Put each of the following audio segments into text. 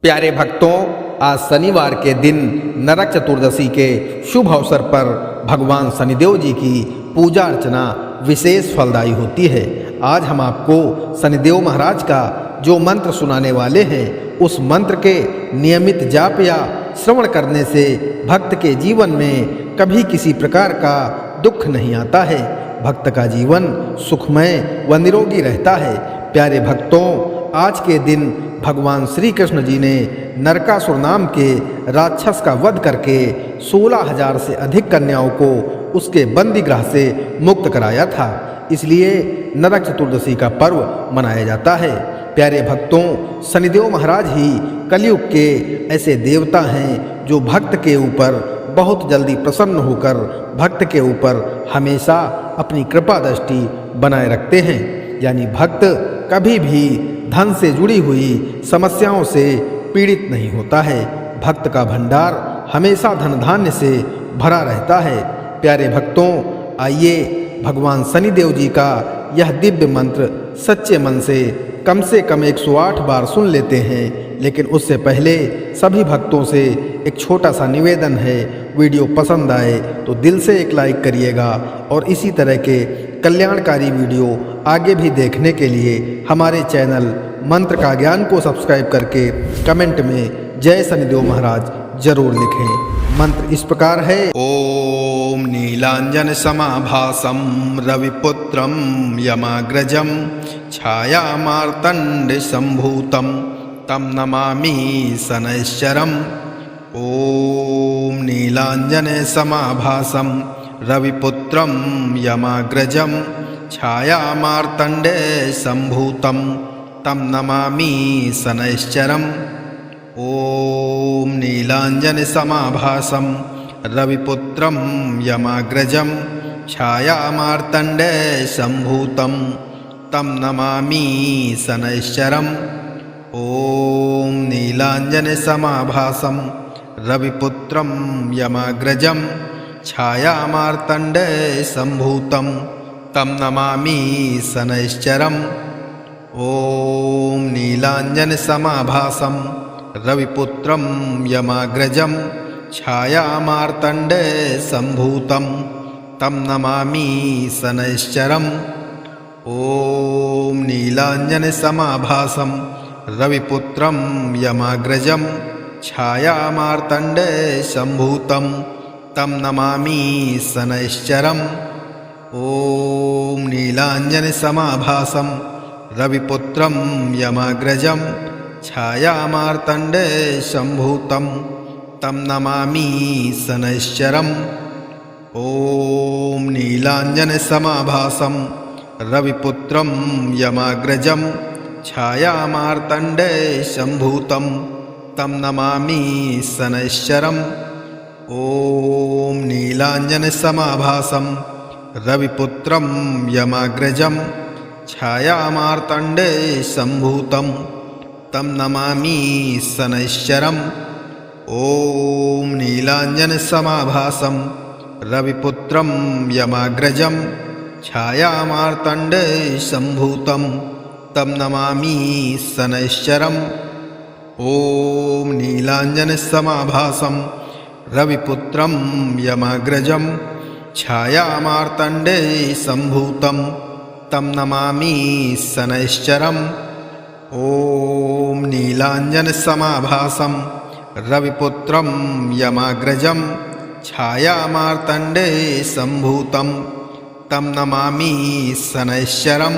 प्यारे भक्तों, आज शनिवार के दिन नरक चतुर्दशी के शुभ अवसर पर भगवान शनिदेव जी की पूजा अर्चना विशेष फलदायी होती है। आज हम आपको शनिदेव महाराज का जो मंत्र सुनाने वाले हैं, उस मंत्र के नियमित जाप या श्रवण करने से भक्त के जीवन में कभी किसी प्रकार का दुख नहीं आता है। भक्त का जीवन सुखमय व निरोगी रहता है। प्यारे भक्तों, आज के दिन भगवान श्री कृष्ण जी ने नरकासुर नाम के राक्षस का वध करके 16,000 से अधिक कन्याओं को उसके बंदी गृह से मुक्त कराया था। इसलिए नरक चतुर्दशी का पर्व मनाया जाता है। प्यारे भक्तों, शनिदेव महाराज ही कलयुग के ऐसे देवता हैं जो भक्त के ऊपर बहुत जल्दी प्रसन्न होकर भक्त के ऊपर हमेशा अपनी कृपा दृष्टि बनाए रखते हैं। यानी भक्त कभी भी धन से जुड़ी हुई समस्याओं से पीड़ित नहीं होता है। भक्त का भंडार हमेशा धन धान्य से भरा रहता है। प्यारे भक्तों, आइए भगवान शनिदेव जी का यह दिव्य मंत्र सच्चे मन से कम 108 बार सुन लेते हैं। लेकिन उससे पहले सभी भक्तों से एक छोटा सा निवेदन है, वीडियो पसंद आए तो दिल से एक लाइक करिएगा और इसी तरह के कल्याणकारी वीडियो आगे भी देखने के लिए हमारे चैनल मंत्र का ज्ञान को सब्सक्राइब करके कमेंट में जय शनिदेव महाराज जरूर लिखें। मंत्र इस प्रकार है। ओम नीलांजन समाभासम रविपुत्रम यमाग्रजम छायामार्तंड संभूतम तम नमामि शनैश्चरम। ओम नीलांजन समाभासम रविपुत्रम यमाग्रजम छायामार्तंडे संभूतम तम नमामि शनैश्चरम। ओम नीलांजन समाभासम रविपुत्रम यमाग्रजम छायामार्तंडे संभूतम तम नमामि शनैश्चरम। ओम नीलांजन समाभासम रविपुत्रम यमाग्रजम छायामार्तंडे संभूतम तम नमामि शनैश्चरम। ओम नीलांजन समाभासम रविपुत्रम यमाग्रजम छायामार्तंडे संभूतम तम नमामि शनैश्चरम। ओम नीलांजन समाभासम रविपुत्रम यमाग्रजम छायामार्तंडे संभूतम तम नमामि शनैश्चरम। ओम नीलांजन समाभासम रविपुत्रम यमाग्रजम छायामार्तंडे संभूतम तम नमामि शनैश्चरम। ओम नीलांजन समाभासम रविपुत्रम यमाग्रजम छायामार्तंडे संभूतम तम नमामि शनैश्चरम। ओम नीलांजन समाभासम रविपुत्रम यमाग्रजम छायामार्तंडे संभूतम तम नमामि शनैश्चरम। ओम नीलांजन समाभासम रविपुत्रम यमाग्रजम छायामार्तंडे संभूतम तम नमामि शनैश्चरम। ओम नीलांजन समाभासम रविपुत्रम यमाग्रजम छायामार्तंडे संभूतम तम नमामि शनैश्चरम। ओम नीलांजन समाभासम रविपुत्रम यमाग्रजम छायामार्तंडे संभूतम तम नमामि शनैश्चरम।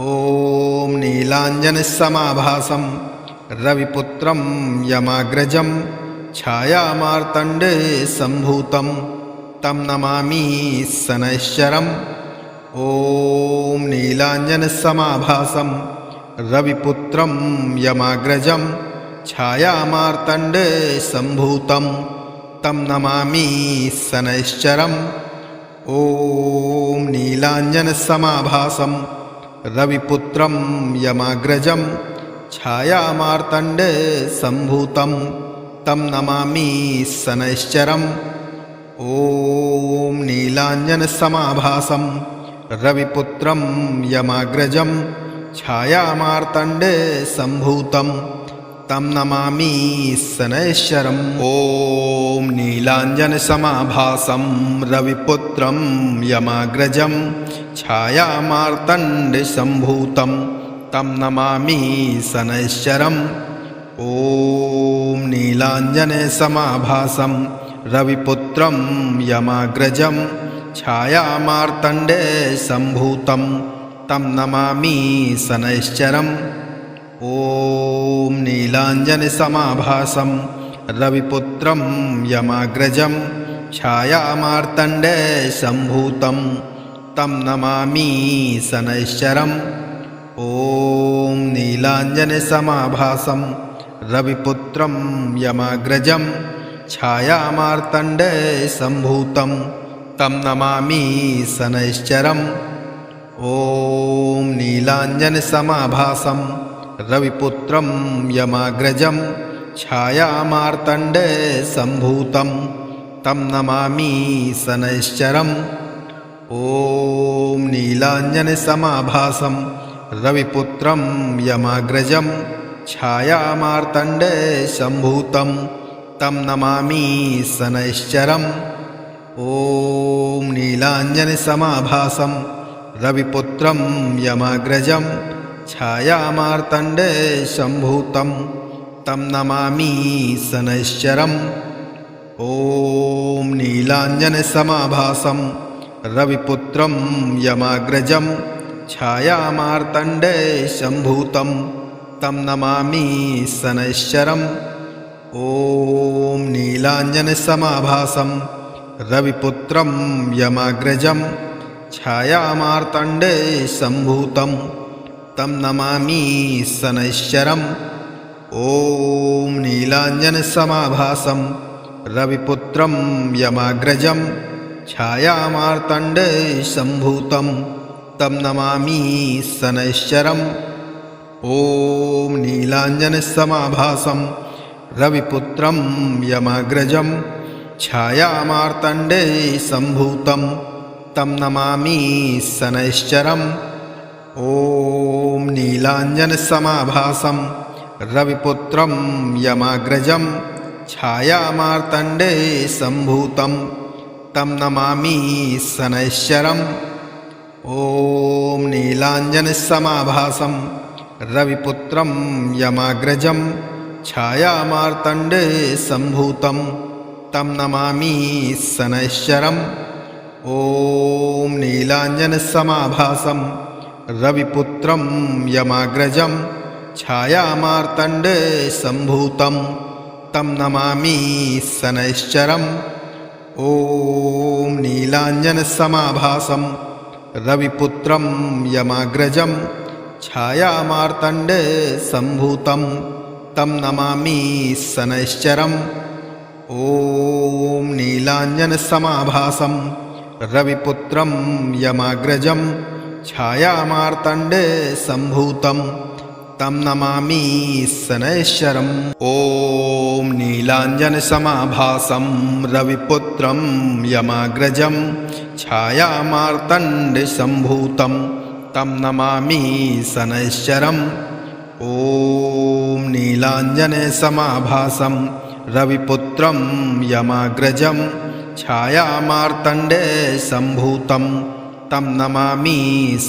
ओम नीलांजन समाभासम रविपुत्रम यमाग्रजम छायामार्तंडे संभूतम तम नमामि शनैश्चरम। ओम नीलांजन समाभासम रविपुत्रम यमाग्रजम छायामार्तंडे संभूतम तम नमामि शनैश्चरम। ओम नीलांजन समाभासम रविपुत्रम यमाग्रजम छायामार्तंडे संभूतम तम नमामि शनैश्चरम। ओम नीलांजन समाभासम रविपुत्रम यमाग्रजम छायामार्तंडे संभूतम तं नमामि शनैश्चरम्। ॐ नीलाञ्जनसमाभासं रविपुत्रं यमाग्रजं छायामार्तण्डसम्भूतं तं नमामि शनैश्चरम्। ॐ नीलाञ्जनसमाभासं रविपुत्रं यमाग्रजं छायामार्तण्डसम्भूतं तं नमामि शनैश्चरम्। ॐ नीलाञ्जनसमाभासं रविपुत्रं यमाग्रजं छायामार्तण्डसम्भूतं तं नमामि शनैश्चरम्। ॐ नीलाञ्जनसमाभासं रविपुत्रं यमाग्रजं छायामार्तण्डसम्भूतं तं नमामि शनैश्चरम्। ॐ नीलाञ्जनसमाभासं रविपुत्रं यमाग्रजं छायामार्तण्डसम्भूतं तं नमामि शनैश्चरम्। ॐ नीलाञ्जनसमाभासं रविपुत्रं यमाग्रजं छायामार्तण्डसम्भूतं तं नमामि शनैश्चरम्। ॐ नीलाञ्जनसमाभासं रविपुत्रं यमाग्रजं छायामार्तण्डसम्भूतं तं नमामि शनैश्चरम्। ॐ नीलाञ्जनसमाभासं रविपुत्रं यमाग्रजं छायामार्तण्डसम्भूतं तं नमामि शनैश्चरम्। ॐ नीलाञ्जनसमाभासं रविपुत्रं यमाग्रजं छायामार्तण्डसम्भूतं तं नमामि शनैश्चरम्। ॐ नीलाञ्जनसमाभासं रविपुत्रं यमाग्रजं छायामार्तण्डसम्भूतं तं नमामि शनैश्चरम्। ॐ नीलाञ्जनसमाभासं रविपुत्रं यमाग्रजं छायामार्तण्डसम्भूतं तं नमामि शनैश्चरम्। ॐ नीलाञ्जनसमाभासं रविपुत्रं यमाग्रजं छायामार्तण्डसम्भूतं तं नमामि शनैश्चरम्। ॐ नीलाञ्जनसमाभासं रविपुत्रं यमाग्रजं छायामार्तण्डसम्भूतं तं नमामि शनैश्चरम्। ॐ नीलाञ्जनसमाभासं रविपुत्रं यमाग्रजं छायामार्तण्डसम्भूतं तं नमामि शनैश्चरम्। ॐ नीलाञ्जनसमाभासं रविपुत्रं यमाग्रजं छायामार्तण्डसम्भूतं तं नमामि शनैश्चरम्। ॐ नीलाञ्जनसमाभासं रविपुत्रं यमाग्रजं छायामार्तण्डसम्भूतं तं नमामि शनैश्चरम्। ॐ नीलाञ्जनसमाभासं रविपुत्रं यमाग्रजं छायामार्तण्डसम्भूतं तं नमामि शनैश्चरम्। ॐ नीलाञ्जनसमाभासं रविपुत्रं यमाग्रजं छायामार्तण्डसम्भूतं तं नमामि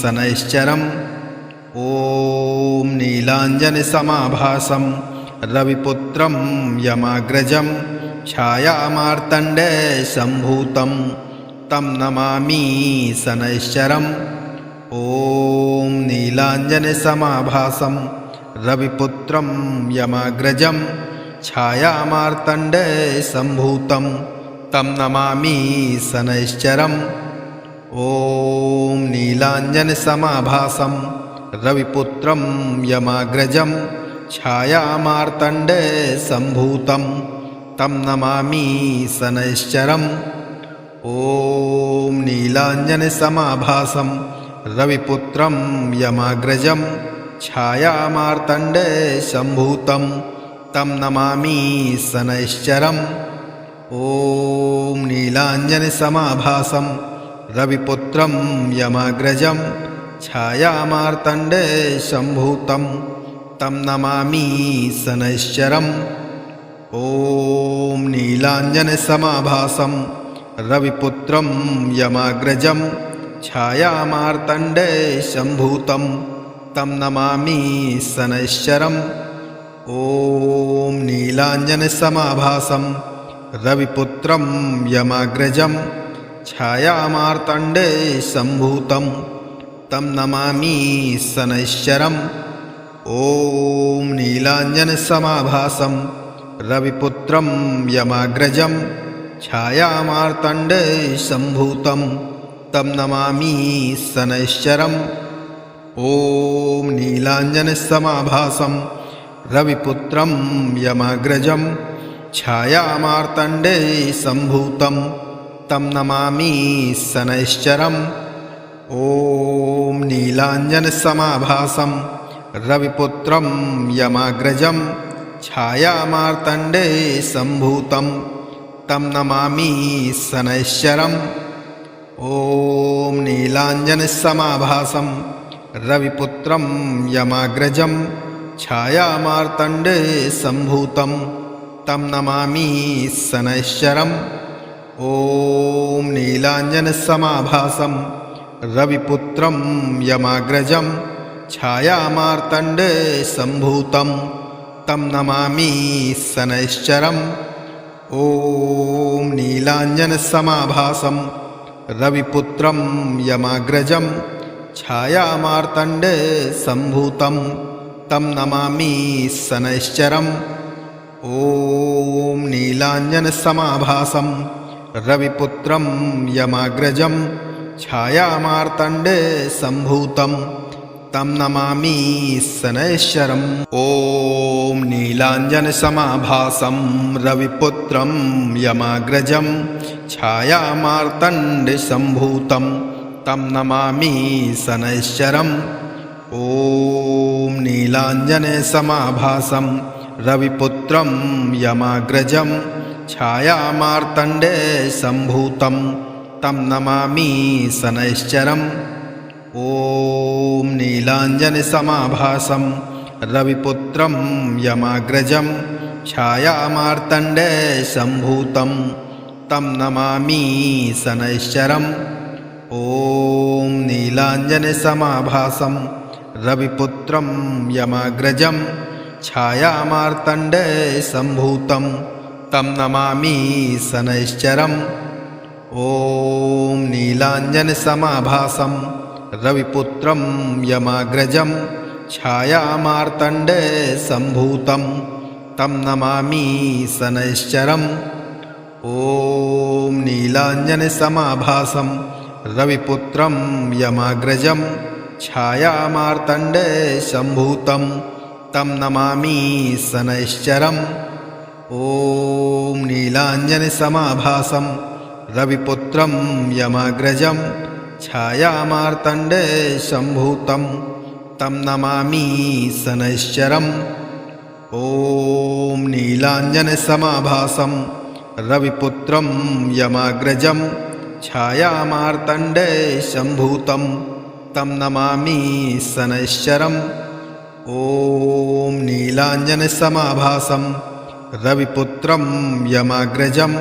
शनैश्चरम्। ॐ नीलाञ्जनसमाभासं रविपुत्रं यमाग्रजं छायामार्तण्डसम्भूतं तं नमामि शनैश्चरम्। ॐ नीलाञ्जनसमाभासं रविपुत्रं यमाग्रजं छायामार्तण्डसम्भूतं तं नमामि शनैश्चरम्। ॐ नीलाञ्जनसमाभासं रविपुत्रं यमाग्रजं छायामार्तण्डसम्भूतं तं नमामि शनैश्चरम्। ॐ नीलाञ्जनसमाभासं रविपुत्रं यमाग्रजं छायामार्तण्डसम्भूतं तं नमामि शनैश्चरम्। ॐ नीलाञ्जनसमाभासं रविपुत्रं यमाग्रजं छायामार्तण्डसम्भूतं तं नमामि शनैश्चरम्। ॐ नीलाञ्जनसमाभासं रविपुत्रं यमाग्रजं छायामार्तण्डे सम्भूतं तं नमामि शनैश्चरम्। ॐ नीलाञ्जनसमाभासं रविपुत्रं यमाग्रजं छायामार्तण्डे सम्भूतं तं नमामि शनैश्चरम्। ॐ नीलाञ्जनसमाभासं रविपुत्रं यमाग्रजं छायामार्तण्डे सम्भूतं तं नमामि शनैश्चरम्। ॐ नीलाञ्जनसमाभासं रविपुत्रं यमाग्रजं छायामार्तण्डे सम्भूतं तं नमामि शनैश्चरम्। ॐ नीलाञ्जनसमाभासं रविपुत्रं यमाग्रजं छायामार्तण्डे सम्भूतं तं नमामि शनैश्चरम्। ॐ नीलाञ्जनसमाभासं रविपुत्रं यमाग्रजं छायामार्तण्डे सम्भूतं तं नमामि शनैश्चरम्। ॐ नीलाञ्जनसमाभासं रविपुत्रं यमाग्रजं छायामार्तण्डे सम्भूतं तं नमामि शनैश्चरम्। ॐ नीलाञ्जनसमाभासं रविपुत्रं यमाग्रजं छायामार्तण्डे सम्भूतं तं नमामि शनैश्चरम्। ॐ नीलाञ्जनसमाभासं रविपुत्रं यमाग्रजं छायामार्तण्डे सम्भूतं तं नमामि शनैश्चरम्। ॐ नीलाञ्जनसमाभासं रविपुत्रं यमाग्रजं छायामार्तण्डे सम्भूतं तं नमामि शनैश्चरम्। ॐ नीलाञ्जनसमाभासं रविपुत्रं यमाग्रजं छायामार्तण्डे सम्भूतं तं नमामि शनैश्चरम्। ॐ नीलाञ्जनसमाभासं रविपुत्रं यमाग्रजं छायामार्तण्डे सम्भूतं तं नमामि शनैश्चरम्। ॐ नीलाञ्जनसमाभासं रविपुत्रं यमाग्रजं छायामार्तण्डे सम्भूतं तं नमामि शनैश्चरम्। ॐ नीलाञ्जनसमाभासं रविपुत्रं यमाग्रजं छायामार्तण्डे सम्भूतं तं नमामि शनैश्चरम्। ॐ नीलाञ्जनसमाभासं रविपुत्रं यमाग्रजं छायामार्तण्डे सम्भूतं तं नमामि शनैश्चरम्। ॐ नीलाञ्जनसमाभासं रविपुत्रं यमाग्रजं छायामार्तण्डे सम्भूतं तं नमामि शनैश्चरम्। ॐ नीलाञ्जनसमाभासं रविपुत्रं यमाग्रजं छायामार्तण्डे सम्भूतं तं नमामि शनैश्चरम्। ॐ नीलाञ्जनसमाभासं रविपुत्रं यमाग्रजं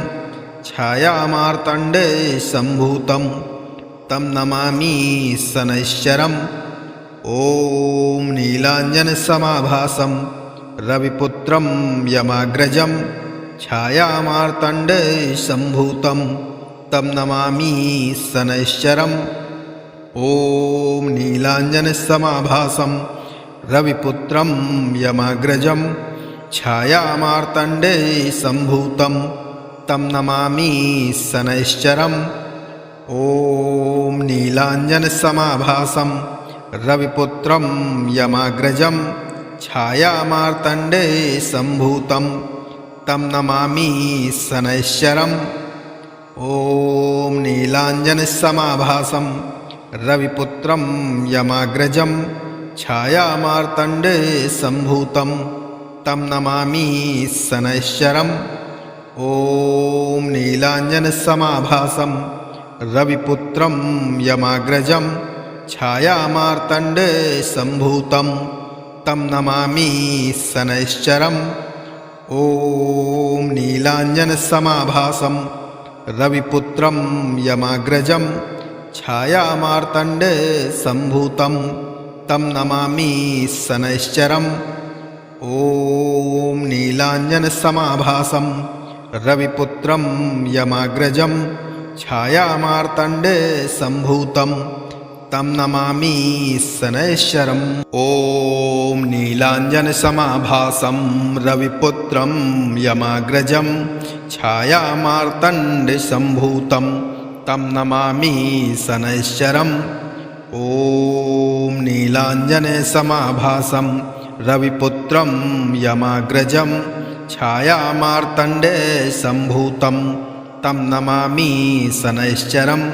छायामार्तण्डे सम्भूतं तं नमामि शनैश्चरम्। ॐ नीलाञ्जनसमाभासं रविपुत्रं यमाग्रजं छायामार्तण्डे सम्भूतं तं नमामि शनैश्चरम्। ॐ नीलाञ्जनसमाभासं रविपुत्रं यमाग्रजं छायामार्तण्डे सम्भूतं तं नमामि शनैश्चरम्। ॐ नीलाञ्जनसमाभासं रविपुत्रं यमाग्रजं छायामार्तण्डे सम्भूतं तं नमामि शनैश्चरम्। ॐ नीलाञ्जनसमाभासं रविपुत्रं यमाग्रजं छायामार्तण्डे सम्भूतं तं नमामि शनैश्चरम्। ॐ नीलाञ्जनसमाभासं रविपुत्रं यमाग्रजं छायामार्तण्डे सम्भूतं तं नमामि शनैश्चरम् ॐ नीलाञ्जनसमाभासं रविपुत्रं यमाग्रजं छायामार्तण्डसम्भूतं तं नमामि शनैश्चरम् ॐ नीलाञ्जनसमाभासं रविपुत्रं यमाग्रजं छायामार्तण्डसम्भूतं तं नमामि शनैश्चरम् ॐ नीलाञ्जनसमाभासं रविपुत्रं यमाग्रजं छायामार्तण्डसम्भूतं तं नमामि शनैश्चरम् ॐ नीलाञ्जनसमाभासं रविपुत्रं यमाग्रजं छायामार्तण्डसम्भूतं तं नमामि शनैश्चरम्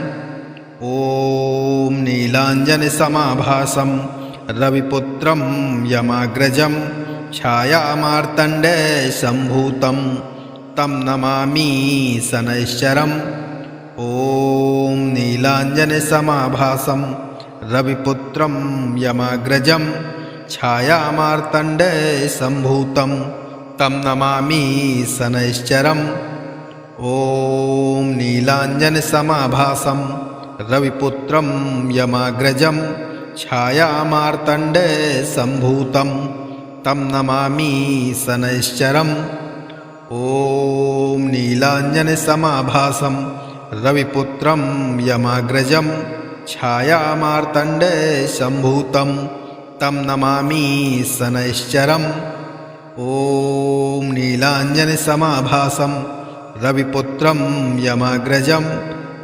ॐ नीलाञ्जनसमाभासं रविपुत्रं यमाग्रजं छायामार्तण्डसम्भूतं तं नमामि शनैश्चरम् ॐ नीलाञ्जनसमाभासं रविपुत्रं यमाग्रजं छायामार्तण्डसम्भूतं तं नमामि शनैश्चरम् ॐ नीलाञ्जनसमाभासं रविपुत्रं यमाग्रजं छायामार्तण्डसम्भूतं तं नमामि शनैश्चरम् ॐ नीलाञ्जनसमाभासं रविपुत्रं यमाग्रजं छायामार्तण्डसम्भूतं तं नमामि शनैश्चरम् ॐ नीलाञ्जनसमाभासं रविपुत्रं यमाग्रजं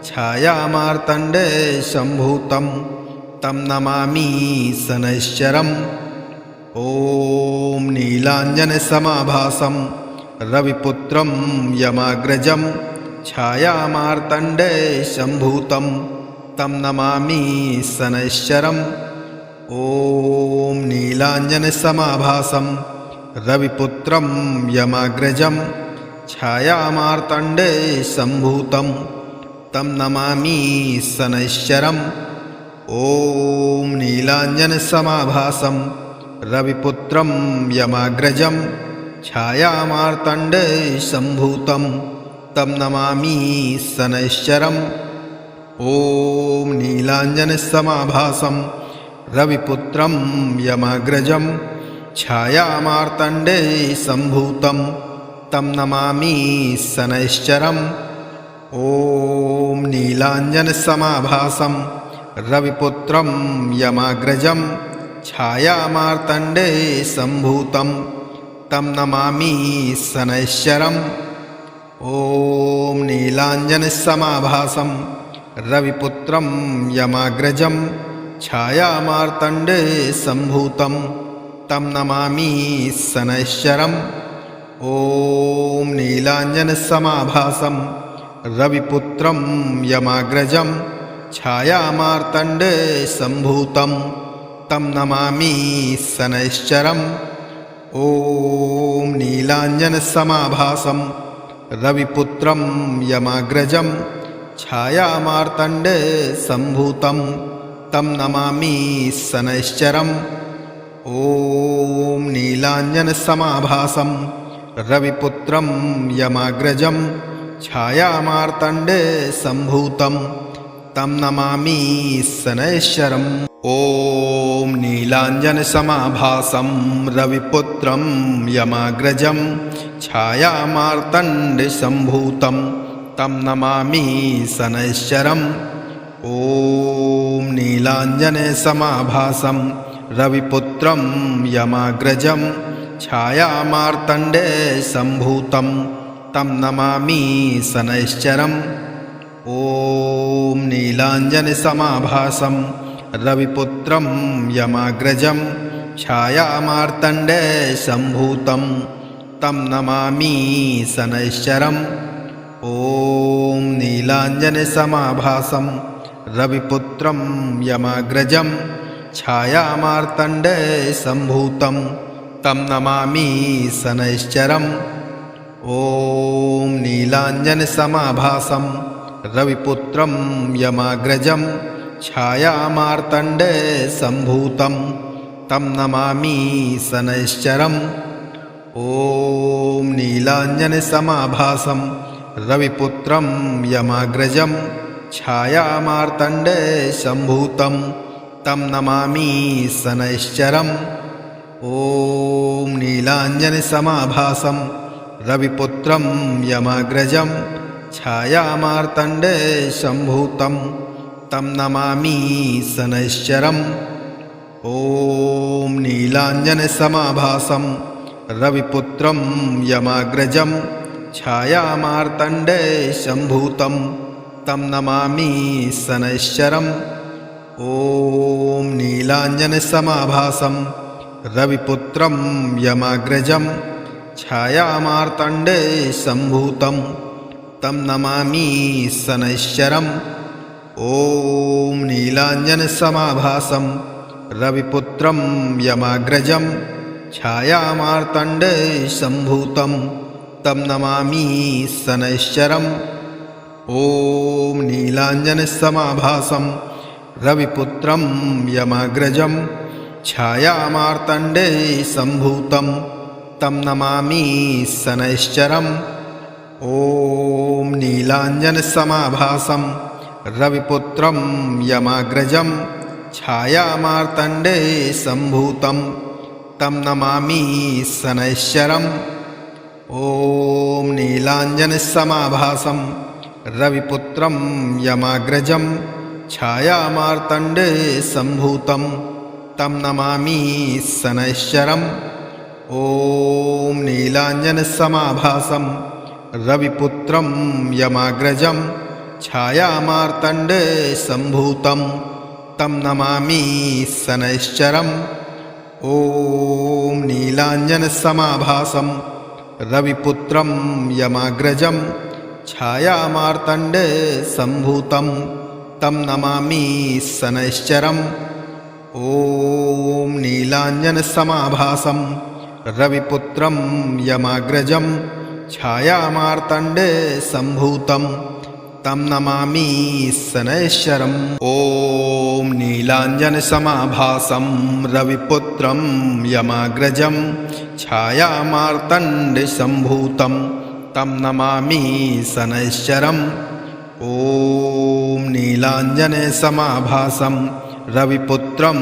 छायामार्तण्डसम्भूतं तं नमामि शनैश्चरम् ॐ नीलाञ्जनसमाभासं रविपुत्रं यमाग्रजं छायामार्तण्डसम्भूतं तं नमामि शनैश्चरम् ॐ नीलाञ्जनसमाभासं रविपुत्रं यमाग्रजं छायामार्तण्डसम्भूतं तं नमामि शनैश्चरम् ॐ नीलाञ्जनसमाभासं रविपुत्रं यमाग्रजं छायामार्तण्डसम्भूतं तं नमामि शनैश्चरम् ॐ नीलाञ्जनसमाभासं रविपुत्रं यमाग्रजं छायामार्तण्डसम्भूतं तं नमामि शनैश्चरम् ॐ नीलाञ्जनसमाभासं रविपुत्रं यमाग्रजं छायामार्तण्डसम्भूतं तं नमामि शनैश्चरम् ॐ नीलाञ्जनसमाभासं रविपुत्रं यमाग्रजं छायामार्तण्डसम्भूतं तं नमामि शनैश्चरम् ॐ नीलाञ्जनसमाभासं रविपुत्रं यमाग्रजं छायामार्तण्डसम्भूतं तं नमामि शनैश्चरम् ॐ नीलाञ्जनसमाभासं रविपुत्रं यमाग्रजं छायामार्तण्डसम्भूतं तं नमामि शनैश्चरम् ॐ नीलाञ्जनसमाभासं रविपुत्रं यमाग्रजं छायामार्तण्डसम्भूतं तं नमामि शनैश्चरम् ॐ नीलाञ्जनसमाभासं रविपुत्रं यमाग्रजं छायामार्तण्डसम्भूतं तं नमामि शनैश्चरम् ॐ नीलाञ्जनसमाभासं रविपुत्रं यमाग्रजं छायामार्तण्डसम्भूतं तं नमामि शनैश्चरम् ॐ नीलाञ्जनसमाभासं रविपुत्रं यमाग्रजं छायामार्तण्डसम्भूतं तं नमामि शनैश्चरम् ॐ नीलाञ्जनसमाभासं रविपुत्रं यमाग्रजं छायामार्तण्डसम्भूतं तं नमामि शनैश्चरम् ॐ नीलाञ्जनसमाभासं रविपुत्रं यमाग्रजं छायामार्तण्डसम्भूतं तं नमामि शनैश्चरम्। ॐ नीलाञ्जनसमाभासं रविपुत्रं यमाग्रजं छायामार्तण्डसम्भूतं तं नमामि शनैश्चरम्। ॐ नीलाञ्जनसमाभासं रविपुत्रं यमाग्रजं छायामार्तण्डसम्भूतं तं नमामि शनैश्चरम्। ॐ नीलाञ्जनसमाभासं रविपुत्रं यमाग्रजं छायामार्तण्डसम्भूतं तं नमामि शनैश्चरम्। ॐ नीलाञ्जनसमाभासं रविपुत्रं यमाग्रजं छायामार्तण्डसम्भूतं तं नमामि शनैश्चरम्। ॐ नीलाञ्जनसमाभासं रविपुत्रं यमाग्रजं छायामार्तण्डसम्भूतं तं नमामि शनैश्चरम्। ॐ नीलाञ्जनसमाभासं रविपुत्रं यमाग्रजं छायामार्तण्डसम्भूतं तं नमामि शनैश्चरम्। ॐ नीलाञ्जनसमाभासं रविपुत्रं यमाग्रजं छायामार्तण्डसम्भूतं तं नमामि शनैश्चरम्। ॐ नीलाञ्जनसमाभासं रविपुत्रं यमाग्रजं छायामार्तण्डसम्भूतं तं नमामि शनैश्चरम्। ॐ नीलाञ्जनसमाभासं रविपुत्रं यमाग्रजं छायामार्तण्डसम्भूतं तं नमामि शनैश्चरम्। ॐ नीलाञ्जनसमाभासं रविपुत्रं यमाग्रजं छायामार्तण्डसम्भूतं तं नमामि शनैश्चरम्। ॐ नीलाञ्जनसमाभासं रविपुत्रं यमाग्रजं छायामार्तण्डसम्भूतं तं नमामि शनैश्चरम्। ॐ नीलाञ्जनसमाभासं रविपुत्रं यमाग्रजं छायामार्तण्डसम्भूतं तं नमामि शनैश्चरम्। ॐ नीलाञ्जनसमाभासं रविपुत्रं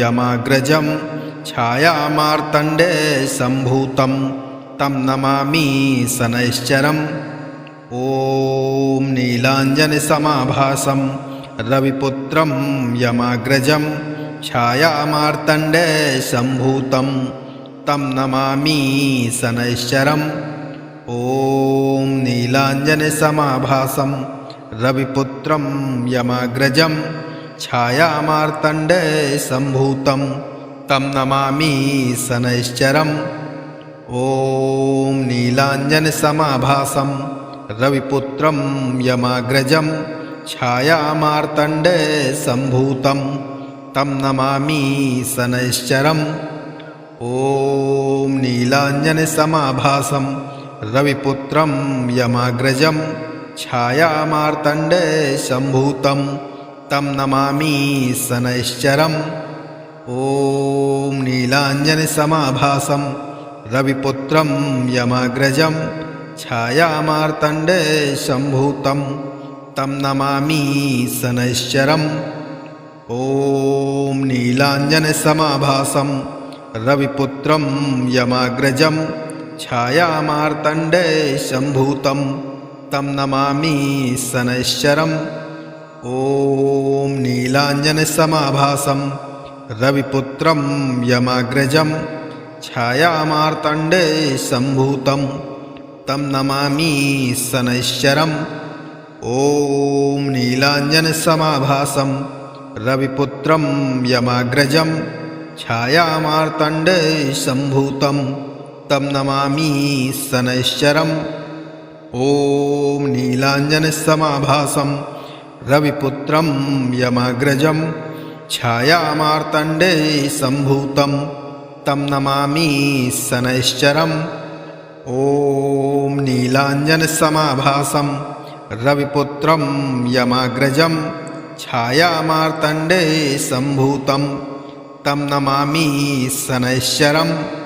यमाग्रजं छायामार्तण्डसम्भूतं तं नमामि शनैश्चरम्। ॐ नीलाञ्जनसमाभासं रविपुत्रं यमाग्रजं छायामार्तण्डसम्भूतं तं नमामि शनैश्चरम्। ॐ नीलाञ्जनसमाभासं रविपुत्रं यमाग्रजं छायामार्तण्डसम्भूतं तं नमामि शनैश्चरम्। ॐ नीलाञ्जनसमाभासं रविपुत्रं यमाग्रजं छायामार्तण्डसम्भूतं तं नमामि शनैश्चरम्। ॐ नीलाञ्जनसमाभासं रविपुत्रं यमाग्रजं छायामार्तण्डसम्भूतं तं नमामि शनैश्चरम्। ॐ नीलाञ्जनसमाभासं रविपुत्रं यमाग्रजं छायामार्तण्डसम्भूतं तं नमामि शनैश्चरम्। ॐ नीलाञ्जनसमाभासं रविपुत्रं यमाग्रजं छायामार्तण्डसम्भूतं तं नमामि शनैश्चरम्। ॐ नीलाञ्जनसमाभासं रविपुत्रं यमाग्रजं छायामार्तण्डसम्भूतं तं नमामि शनैश्चरम्। ॐ नीलाञ्जनसमाभासं रविपुत्रं यमाग्रजं छायामार्तण्डसम्भूतं तं नमामि शनैश्चरम्। ॐ नीलाञ्जनसमाभासं रविपुत्रं यमाग्रजं छायामार्तण्डसम्भूतं तं नमामि शनैश्चरम्। ॐ नीलाञ्जनसमाभासं रविपुत्रं यमाग्रजं छायामार्तण्डसम्भूतं तं नमामि शनैश्चरम्।